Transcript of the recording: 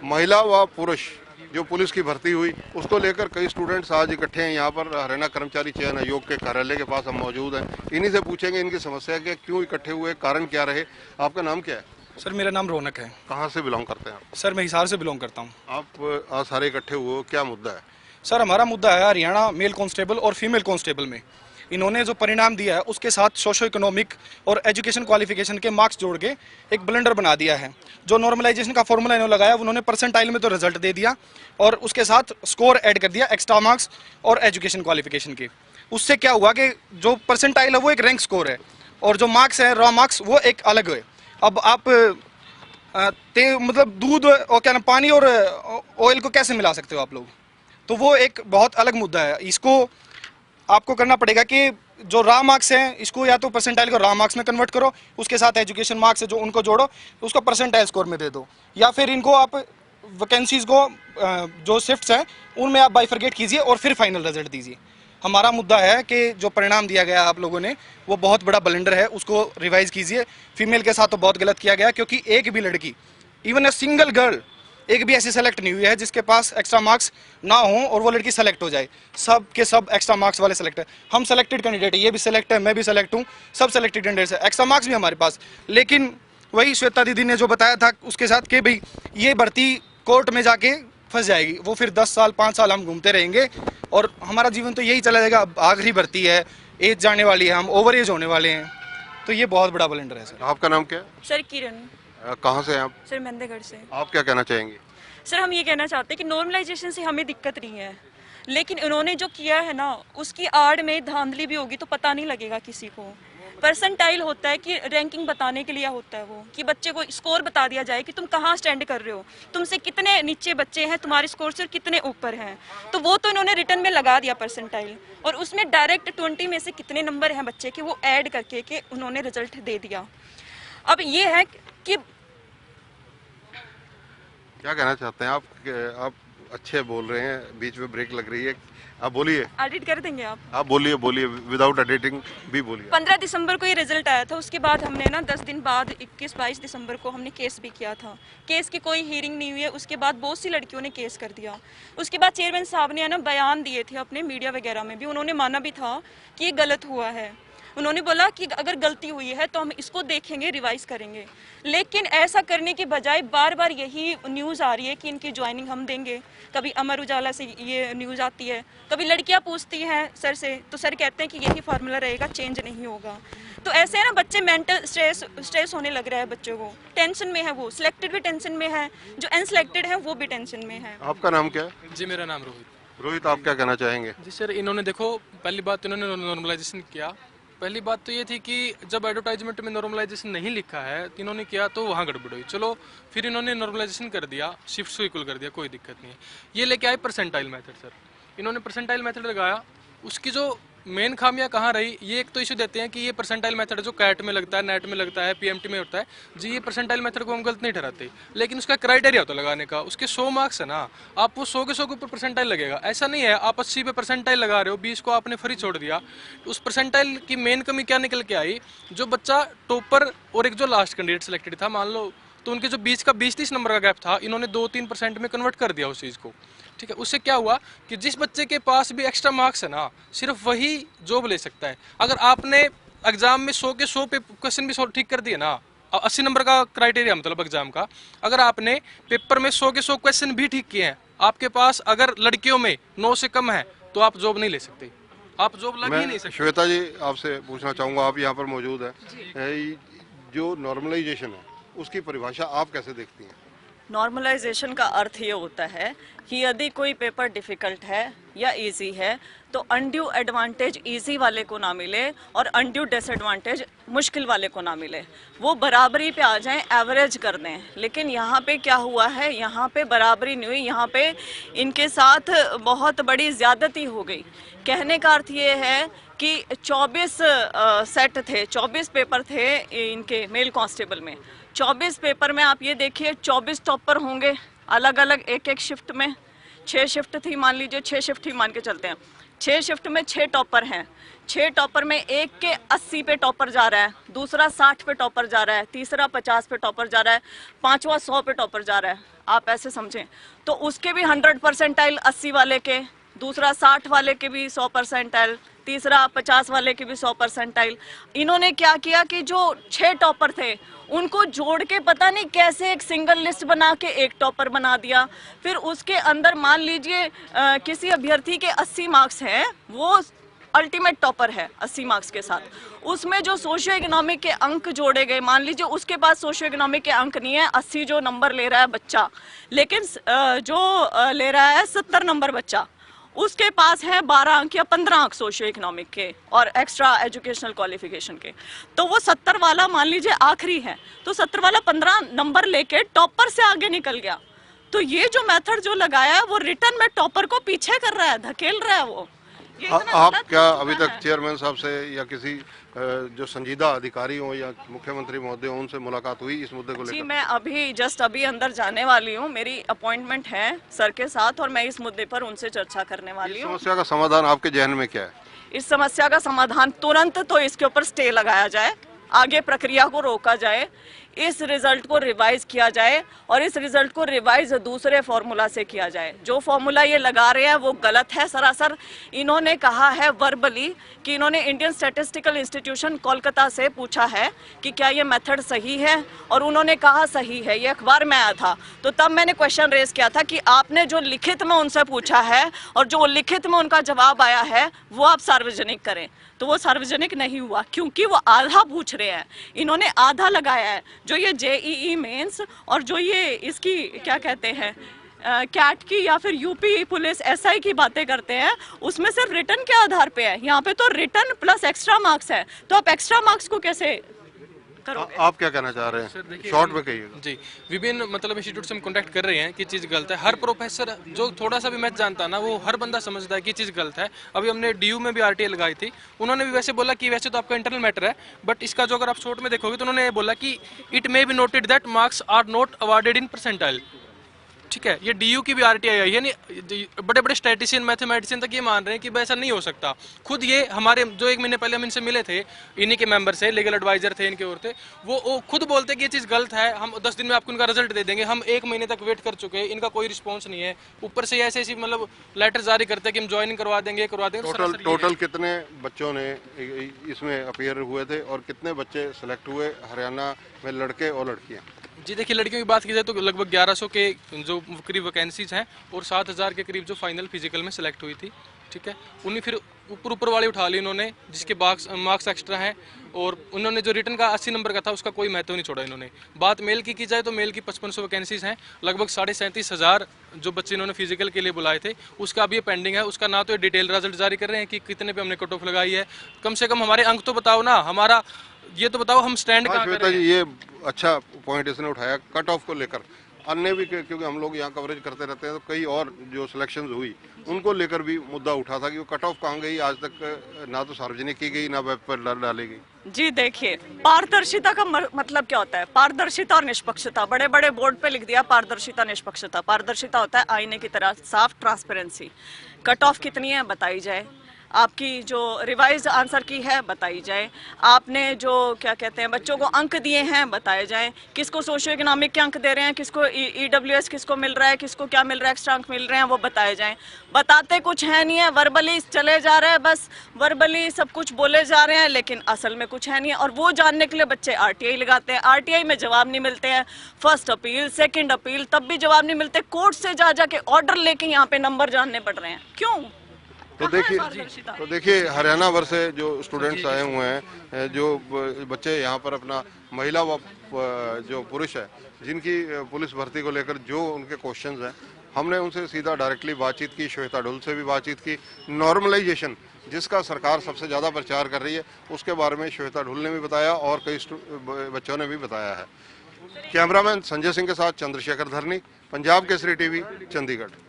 महिला व पुरुष जो पुलिस की भर्ती हुई उसको लेकर कई स्टूडेंट्स आज इकट्ठे हैं यहाँ पर। हरियाणा कर्मचारी चयन आयोग के कार्यालय के पास हम मौजूद हैं। इन्हीं से पूछेंगे इनकी समस्या क्या, क्यों इकट्ठे हुए, कारण क्या रहे। आपका नाम क्या है? सर मेरा नाम रौनक है। कहाँ से बिलोंग करते हैं आप? सर मैं हिसार से बिलोंग करता हूँ। आप आज सारे इकट्ठे हुए हो, क्या मुद्दा है? सर हमारा मुद्दा है हरियाणा मेल कांस्टेबल और फीमेल कांस्टेबल में इन्होंने जो परिणाम दिया है उसके साथ सोशो इकोनॉमिक और एजुकेशन क्वालिफिकेशन के मार्क्स जोड़ के एक ब्लेंडर बना दिया है। जो नॉर्मलाइजेशन का फॉर्मूला इन्होंने लगाया उन्होंने परसेंटाइल में तो रिजल्ट दे दिया और उसके साथ स्कोर ऐड कर दिया एक्स्ट्रा मार्क्स और एजुकेशन क्वालिफिकेशन के। उससे क्या हुआ कि जो परसेंटाइल है वो एक रैंक स्कोर है और जो मार्क्स है रॉ मार्क्स वो एक अलग है। अब आप मतलब दूध और क्या ना पानी और ऑयल को कैसे मिला सकते हो आप लोग? तो वो एक बहुत अलग मुद्दा है। इसको आपको करना पड़ेगा कि जो रॉ मार्क्स हैं इसको या तो परसेंटाइल को रॉ मार्क्स में कन्वर्ट करो, उसके साथ एजुकेशन मार्क्स है जो उनको जोड़ो, उसको परसेंटाइल स्कोर में दे दो, या फिर इनको आप वैकेंसीज को जो शिफ्ट्स हैं उनमें आप बाइफरगेट कीजिए और फिर फाइनल रिजल्ट दीजिए। हमारा मुद्दा है कि जो परिणाम दिया गया आप लोगों ने वो बहुत बड़ा ब्लंडर है, उसको रिवाइज कीजिए। फीमेल के साथ तो बहुत गलत किया गया क्योंकि एक भी लड़की, इवन अ सिंगल गर्ल, एक भी ऐसी सेलेक्ट नहीं हुई है जिसके पास एक्स्ट्रा मार्क्स ना हो और वो लड़की सेलेक्ट हो जाए। सब के सब एक्स्ट्रा मार्क्स वाले सेलेक्ट है। हम सेलेक्टेड कैंडिडेट है, ये भी सेलेक्ट है, मैं भी सेलेक्ट हूँ, सब सेलेक्टेड कैंडिडेट्स है, एक्स्ट्रा मार्क्स भी हमारे पास। लेकिन वही श्वेता दीदी ने जो बताया था उसके साथ कि भाई ये भर्ती कोर्ट में जाके फंस जाएगी, वो फिर 10 साल 5 साल हम घूमते रहेंगे और हमारा जीवन तो यही चला जाएगा। अब आखिरी भर्ती है, एज जाने वाली है, हम ओवर एज होने वाले हैं, तो ये बहुत बड़ा ब्लंडर है सर। आपका नाम क्या है? सर किरण। कहाँ से हैं आप? सर मेहंदेगढ़ से। आप क्या कहना चाहेंगे? सर हम ये कहना चाहते हैं कि नॉर्मलाइजेशन से हमें दिक्कत नहीं है, लेकिन इन्होंने जो किया है ना उसकी आड़ में धांधली भी होगी तो पता नहीं लगेगा किसी को। परसेंटाइल होता है कि रैंकिंग बताने के लिए होता है वो, कि बच्चे को स्कोर बता दिया जाए कि तुम कहाँ स्टैंड कर रहे हो, तुमसे कितने नीचे बच्चे हैं तुम्हारे स्कोर से और कितने ऊपर हैं। तो वो तो इन्होंने रिटर्न में लगा दिया परसेंटाइल, और उसमें डायरेक्ट 20 में से कितने नंबर हैं बच्चे के वो ऐड करके के उन्होंने रिजल्ट दे दिया। अब ये है कि क्या कहना चाहते हैं आप अच्छे बोल रहे हैं, बीच में ब्रेक लग रही है, आप बोलिए। एडिट कर देंगे आप बोलिए विदाउट एडिटिंग भी बोलिए। 15 दिसंबर को ये रिजल्ट आया था, उसके बाद हमने ना 10 दिन बाद 21-22 दिसंबर को हमने केस भी किया था। केस की कोई हियरिंग नहीं हुई है, उसके बाद बहुत सी लड़कियों ने केस कर दिया। उसके बाद चेयरमैन साहब ने ना बयान दिए थे अपने मीडिया वगैरह में भी, उन्होंने माना भी था कि ये गलत हुआ है। उन्होंने बोला कि अगर गलती हुई है तो हम इसको देखेंगे, रिवाइज करेंगे। लेकिन ऐसा करने के बजाय बार बार यही न्यूज़ आ रही है कि इनकी ज्वाइनिंग हम देंगे। कभी अमर उजाला से ये न्यूज़ आती है, कभी लड़कियां पूछती हैं सर से तो सर कहते हैं कि यही फार्मूला रहेगा, चेंज नहीं होगा। तो ऐसे है ना, बच्चे मेंटल स्ट्रेस होने लग रहा है, बच्चों को टेंशन में है, वो सिलेक्टेड भी टेंशन में है, जो अनसिलेक्टेड है वो भी टेंशन में है। आपका नाम क्या है? जी मेरा नाम रोहित। रोहित, आप क्या कहना चाहेंगे? जी सर, इन्होंने देखो पहली बात इन्होंने नॉर्मलाइजेशन किया। पहली बात तो ये थी कि जब एडवर्टाइजमेंट में नॉर्मलाइजेशन नहीं लिखा है तो इन्होंने किया तो वहाँ गड़बड़ हुई। चलो फिर इन्होंने नॉर्मलाइजेशन कर दिया, शिफ्ट को इक्वल कर दिया, कोई दिक्कत नहीं है। ये लेके आए परसेंटाइल मेथड। सर इन्होंने परसेंटाइल मेथड लगाया, उसकी जो मेन खामियां कहाँ रही, ये एक तो इशू देते हैं कि ये परसेंटाइल मेथड जो कैट में लगता है, नेट में लगता है, पीएमटी में होता है जी, ये परसेंटाइल मेथड को हम गलत नहीं ठहराते, लेकिन उसका क्राइटेरिया होता है लगाने का। उसके 100 मार्क्स है ना, आप वो 100 के 100 के ऊपर परसेंटाइल लगेगा। ऐसा नहीं है आप 80 पे परसेंटाइल लगा रहे हो, 20 को आपने फ्री छोड़ दिया। उस परसेंटाइल की मेन कमी क्या निकल के आई, जो बच्चा टॉपर और एक जो लास्ट कैंडिडेट सिलेक्टेड था मान लो, तो उनके जो बीच का 20-30 नंबर का गैप था, इन्होंने 2-3% में कन्वर्ट कर दिया उस चीज़ को। ठीक है, उससे क्या हुआ कि जिस बच्चे के पास भी एक्स्ट्रा मार्क्स है ना, सिर्फ वही जॉब ले सकता है। अगर आपने एग्जाम में 100 के 100 पे क्वेश्चन भी ठीक कर दिए ना, 80 नंबर का क्राइटेरिया मतलब एग्जाम का, अगर आपने पेपर में 100 के 100 क्वेश्चन भी ठीक किए हैं, आपके पास अगर लड़कियों में 9 से कम है तो आप जॉब नहीं ले सकते, आप जॉब लग ही नहीं सकते। श्वेता जी, आपसे पूछना चाहूँगा, आप यहाँ पर मौजूद हैं, जो नॉर्मलाइजेशन है उसकी परिभाषा आप कैसे देखती हैं? नॉर्मलाइजेशन का अर्थ ये होता है कि यदि कोई पेपर डिफ़िकल्ट है या इजी है तो अनड्यू एडवांटेज इजी वाले को ना मिले और अनड्यू डिसएडवांटेज मुश्किल वाले को ना मिले, वो बराबरी पे आ जाएं, एवरेज कर दें। लेकिन यहाँ पे क्या हुआ है, यहाँ पे बराबरी नहीं हुई, यहाँ पे इनके साथ बहुत बड़ी ज़्यादती हो गई। कहने का अर्थ ये है कि 24 सेट थे, 24 पेपर थे इनके मेल कांस्टेबल में। 24 पेपर में आप ये देखिए 24 टॉपर होंगे अलग अलग एक शिफ्ट में। 6 शिफ्ट थी, मान लीजिए 6 शिफ्ट ही मान के चलते हैं, 6 शिफ्ट में 6 टॉपर हैं। 6 टॉपर में एक के 80 पे टॉपर जा रहा है, दूसरा 60 पे टॉपर जा रहा है, तीसरा 50 पे टॉपर जा रहा है, पांचवा 100 पे टॉपर जा रहा है। आप ऐसे समझें तो उसके भी 100% 80 वाले के, दूसरा 60 वाले के भी 100%, तीसरा 50 वाले के भी 100%। इन्होंने क्या किया कि जो 6 टॉपर थे उनको जोड़ के पता नहीं कैसे एक सिंगल लिस्ट बना के एक टॉपर बना दिया। फिर उसके अंदर मान लीजिए किसी अभ्यर्थी के 80 मार्क्स हैं, वो अल्टीमेट टॉपर है 80 मार्क्स के साथ, उसमें जो सोशियो इकोनॉमिक के अंक जोड़े गए, मान लीजिए उसके पास सोशियो इकोनॉमिक के अंक नहीं है, 80 जो नंबर ले रहा है बच्चा, लेकिन जो ले रहा है 70 नंबर बच्चा, उसके पास है 12 अंक या 15 अंक सोशियो इकोनॉमिक के और एक्स्ट्रा एजुकेशनल क्वालिफिकेशन के, तो वो 70 वाला मान लीजिए आखिरी है, तो 70 वाला 15 नंबर लेके टॉपर से आगे निकल गया। तो ये जो मेथड जो लगाया है वो रिटर्न में टॉपर को पीछे कर रहा है, धकेल रहा है वो। आप क्या अभी तक चेयरमैन साहब से या किसी जो संजीदा अधिकारी हो या मुख्यमंत्री महोदय हो उनसे मुलाकात हुई इस मुद्दे को लेकर? जी मैं अभी अंदर जाने वाली हूँ, मेरी अपॉइंटमेंट है सर के साथ और मैं इस मुद्दे पर उनसे चर्चा करने वाली हूँ। समस्या का समाधान आपके जहन में क्या है? इस समस्या का समाधान तुरंत तो इसके ऊपर स्टे लगाया जाए, आगे प्रक्रिया को रोका जाए, इस रिजल्ट को रिवाइज किया जाए और इस रिजल्ट को रिवाइज दूसरे फॉर्मूला से किया जाए। जो फॉर्मूला ये लगा रहे हैं वो गलत है सरासर। इन्होंने कहा है वर्बली कि इन्होंने इंडियन स्टैटिस्टिकल इंस्टीट्यूशन कोलकाता से पूछा है कि क्या ये मेथड सही है और उन्होंने कहा सही है। ये अखबार में आया था तो तब मैंने क्वेश्चन रेज किया था कि आपने जो लिखित में उनसे पूछा है और जो लिखित में उनका जवाब आया है वो आप सार्वजनिक करें, तो वो सार्वजनिक नहीं हुआ क्योंकि वो आधा पूछ रहे हैं, इन्होंने आधा लगाया है। जो ये जेईई मेंस और जो ये इसकी क्या कहते हैं कैट की या फिर यूपी पुलिस एसआई की बातें करते हैं, उसमें सिर्फ रिटर्न के आधार पे है, यहाँ पे तो रिटर्न प्लस एक्स्ट्रा मार्क्स है, तो आप एक्स्ट्रा मार्क्स को कैसे करोगे? आप क्या कहना चाह रहे हैं? शॉर्ट में कहिएगा। जी, विभिन्न मतलब इंस्टीट्यूट से हम कांटेक्ट कर रहे हैं कि चीज़ गलत है। हर प्रोफेसर जो थोड़ा सा भी मैथ जानता है ना, वो हर बंदा समझता है कि चीज़ गलत है। अभी हमने डीयू में भी आरटीए लगाई थी, उन्होंने भी वैसे बोला कि वैसे तो आपका इंटरनल मैटर है, बट इसका जो अगर आप शॉर्ट में देखोगे तो उन्होंने ये बोला कि it may be noted that marks are not awarded in percentile. ठीक है, ये डीयू की भी आरटीआई है, यानी बड़े बड़े स्टैटिशियन मैथमेटिशियन तक ये मान रहे हैं कि ऐसा नहीं हो सकता। खुद ये हमारे जो 1 महीने पहले हम इनसे मिले थे, इन्हीं के मेंबर से, लीगल एडवाइजर थे इनके और थे, वो खुद बोलते कि ये चीज़ गलत है, हम 10 दिन में आपको इनका रिजल्ट दे देंगे। हम 1 महीने तक वेट कर चुके हैं, इनका कोई रिस्पॉन्स नहीं है। ऊपर से ऐसे ऐसी मतलब लेटर जारी करते हैं कि हम ज्वाइनिंग करवा देंगे करवा देंगे। टोटल कितने बच्चों ने इसमें अपीयर हुए थे और कितने बच्चे सेलेक्ट हुए हरियाणा में, लड़के और लड़कियाँ? जी देखिए, लड़कियों की बात की जाए तो लगभग 1100 के जो करीब वैकेंसीज हैं और 7000 के करीब जो फाइनल फिजिकल में सेलेक्ट हुई थी। ठीक है, उन्हें फिर ऊपर वाली उठा ली इन्होंने, जिसके मार्क्स एक्स्ट्रा हैं, और उन्होंने जो रिटर्न का 80 नंबर का था उसका कोई महत्व नहीं छोड़ा इन्होंने। बात मेल की जाए तो मेल की 5500 वैकेंसीज हैं, लगभग 37,500 जो बच्चे इन्होंने फिजिकल के लिए बुलाए थे उसका अभी ये पेंडिंग है। उसका ना तो ये डिटेल रिजल्ट जारी कर रहे हैं कि कितने पे हमने कट ऑफ लगाई है, कम से कम हमारे अंक तो बताओ ना, हमारा ये तो बताओ हम स्टैंड कहाँ कर रहे हैं। ये अच्छा पॉइंट इसने उठाया कट ऑफ को लेकर। अन्य भी क्योंकि हम लोग यहाँ कवरेज करते रहते हैं तो कई और जो सिलेक्शंस हुई उनको लेकर भी मुद्दा उठा था कि वो कट ऑफ कहाँ गई, आज तक ना तो सार्वजनिक की गई ना वेब पर डाली गई। जी देखिए, पारदर्शिता का मतलब क्या होता है? पारदर्शिता और निष्पक्षता। बड़े बड़े बोर्ड पे लिख दिया पारदर्शिता निष्पक्षता। पारदर्शिता होता है आईने की तरह साफ, ट्रांसपेरेंसी। कट ऑफ कितनी है बताई जाए, आपकी जो रिवाइज आंसर की है बताई जाए, आपने जो क्या कहते हैं बच्चों को अंक दिए हैं बताए जाए, किसको सोशियो इकोनॉमिक के अंक दे रहे हैं, किसको ईडब्ल्यूएस किसको मिल रहा है, किसको क्या मिल रहा है, एक्स्ट्रा अंक मिल रहे हैं, वो बताए जाएं। बताते कुछ है नहीं है, वर्बली चले जा रहे हैं, बस वर्बली सब कुछ बोले जा रहे हैं लेकिन असल में कुछ है नहीं है। और वो जानने के लिए बच्चे आरटीआई लगाते हैं, आरटीआई में जवाब नहीं मिलते हैं, फर्स्ट अपील सेकेंड अपील तब भी जवाब नहीं मिलते, कोर्ट से जा के ऑर्डर लेके यहाँ पे नंबर जानने पड़ रहे हैं। क्यों? तो देखिए हरियाणा भर से जो स्टूडेंट्स आए हुए हैं, जो बच्चे यहाँ पर अपना महिला व जो पुरुष है जिनकी पुलिस भर्ती को लेकर जो उनके क्वेश्चंस हैं, हमने उनसे सीधा डायरेक्टली बातचीत की। श्वेता ढुल से भी बातचीत की। नॉर्मलाइजेशन जिसका सरकार सबसे ज़्यादा प्रचार कर रही है उसके बारे में श्वेता ढुल ने भी बताया और कई बच्चों ने भी बताया है। कैमरामैन संजय सिंह के साथ चंद्रशेखर धरनी, पंजाब केसरी टीवी, चंडीगढ़।